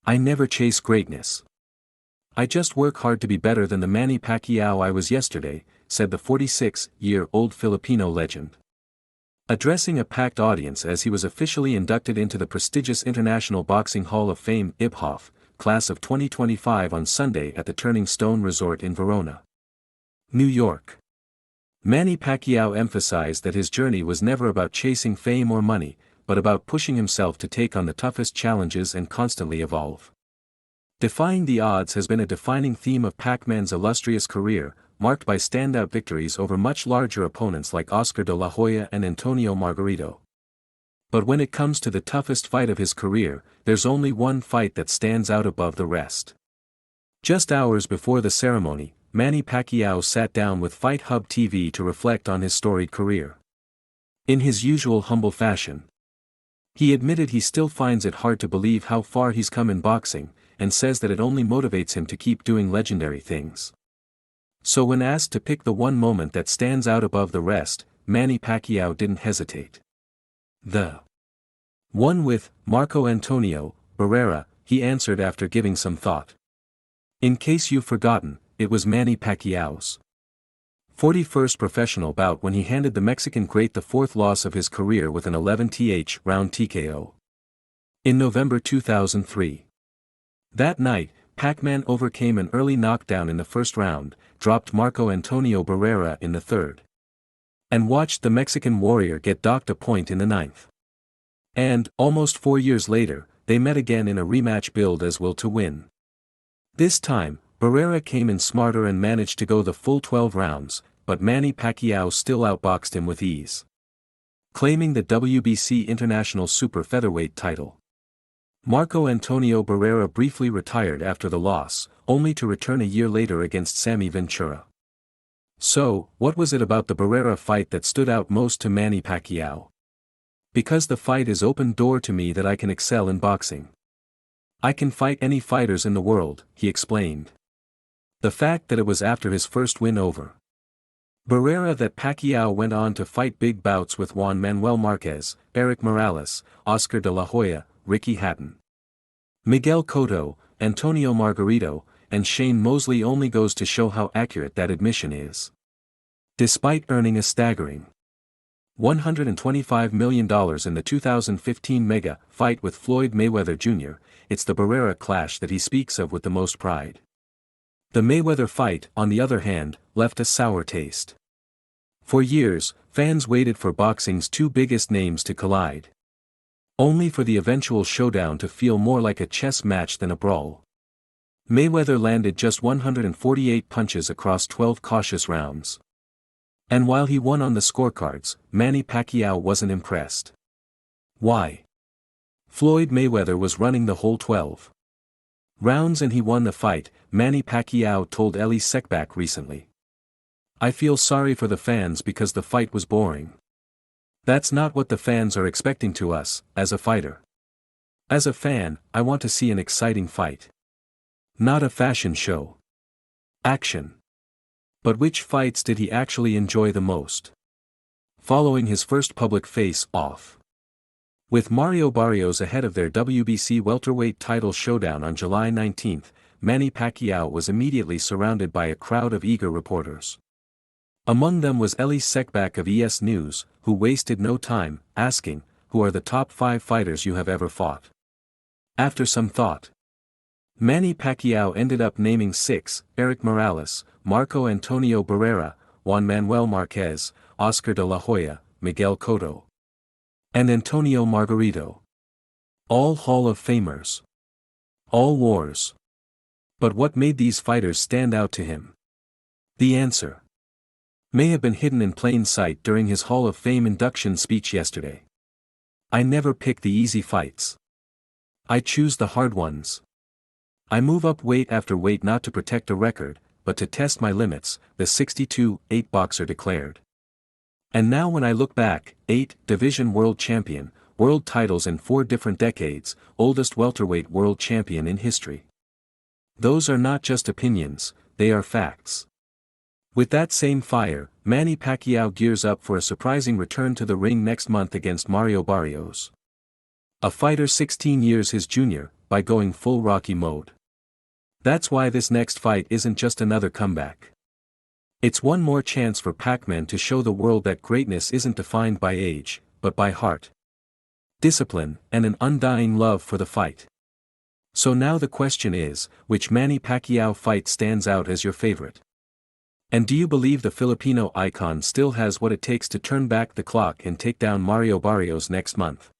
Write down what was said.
I never chase greatness. I just work hard to be better than the Manny Pacquiao I was yesterday, said the 46-year-old Filipino legend. Addressing a packed audience as he was officially inducted into the prestigious International Boxing Hall of Fame IBHOF, class of 2025 on Sunday at the Turning Stone Resort in Verona, New York. Manny Pacquiao emphasized that his journey was never about chasing fame or money, but about pushing himself to take on the toughest challenges and constantly evolve. Defying the odds has been a defining theme of Pac-Man's illustrious career, marked by standout victories over much larger opponents like Oscar de la Hoya and Antonio Margarito. But when it comes to the toughest fight of his career, there's only one fight that stands out above the rest. Just hours before the ceremony, Manny Pacquiao sat down with Fight Hub TV to reflect on his storied career. In his usual humble fashion, he admitted he still finds it hard to believe how far he's come in boxing, and says that it only motivates him to keep doing legendary things. So when asked to pick the one moment that stands out above the rest, Manny Pacquiao didn't hesitate. The one with Marco Antonio Barrera, he answered after giving some thought. In case you've forgotten, it was Manny Pacquiao's 41st professional bout when he handed the Mexican great the fourth loss of his career with an 11th round TKO. In November 2003. That night, Pac-Man overcame an early knockdown in the first round, dropped Marco Antonio Barrera in the third, and watched the Mexican warrior get docked a point in the ninth. And, almost 4 years later, they met again in a rematch billed as will to win. This time, Barrera came in smarter and managed to go the full 12 rounds, but Manny Pacquiao still outboxed him with ease, claiming the WBC International Super Featherweight title. Marco Antonio Barrera briefly retired after the loss, only to return a year later against Sammy Ventura. So, what was it about the Barrera fight that stood out most to Manny Pacquiao? Because the fight is open door to me that I can excel in boxing. I can fight any fighters in the world, he explained. The fact that it was after his first win over Barrera that Pacquiao went on to fight big bouts with Juan Manuel Marquez, Erik Morales, Oscar de la Hoya, Ricky Hatton, Miguel Cotto, Antonio Margarito, and Shane Mosley only goes to show how accurate that admission is. Despite earning a staggering $125 million in the 2015 mega fight with Floyd Mayweather Jr., it's the Barrera clash that he speaks of with the most pride. The Mayweather fight, on the other hand, left a sour taste. For years, fans waited for boxing's two biggest names to collide, only for the eventual showdown to feel more like a chess match than a brawl. Mayweather landed just 148 punches across 12 cautious rounds. And while he won on the scorecards, Manny Pacquiao wasn't impressed. Why? Floyd Mayweather was running the whole 12 rounds and he won the fight, Manny Pacquiao told Elie Seckbach recently. I feel sorry for the fans because the fight was boring. That's not what the fans are expecting to us, as a fighter. As a fan, I want to see an exciting fight. Not a fashion show. Action. But which fights did he actually enjoy the most? Following his first public face-off with Mario Barrios ahead of their WBC welterweight title showdown on July 19, Manny Pacquiao was immediately surrounded by a crowd of eager reporters. Among them was Elie Seckbach of ES News, who wasted no time, asking, "Who are the top 5 fighters you have ever fought?" After some thought, Manny Pacquiao ended up naming 6, Erik Morales, Marco Antonio Barrera, Juan Manuel Marquez, Oscar de la Hoya, Miguel Cotto, and Antonio Margarito. All Hall of Famers. All wars. But what made these fighters stand out to him? The answer may have been hidden in plain sight during his Hall of Fame induction speech yesterday. I never pick the easy fights. I choose the hard ones. I move up weight after weight not to protect a record, but to test my limits, the 62-8 boxer declared. And now when I look back, 8 division world champion, world titles in 4 different decades, oldest welterweight world champion in history. Those are not just opinions, they are facts. With that same fire, Manny Pacquiao gears up for a surprising return to the ring next month against Mario Barrios, a fighter 16 years his junior. by going full Rocky mode. That's why this next fight isn't just another comeback. It's one more chance for Pac-Man to show the world that greatness isn't defined by age, but by heart, discipline, and an undying love for the fight. So now the question is, which Manny Pacquiao fight stands out as your favorite? And do you believe the Filipino icon still has what it takes to turn back the clock and take down Mario Barrios next month?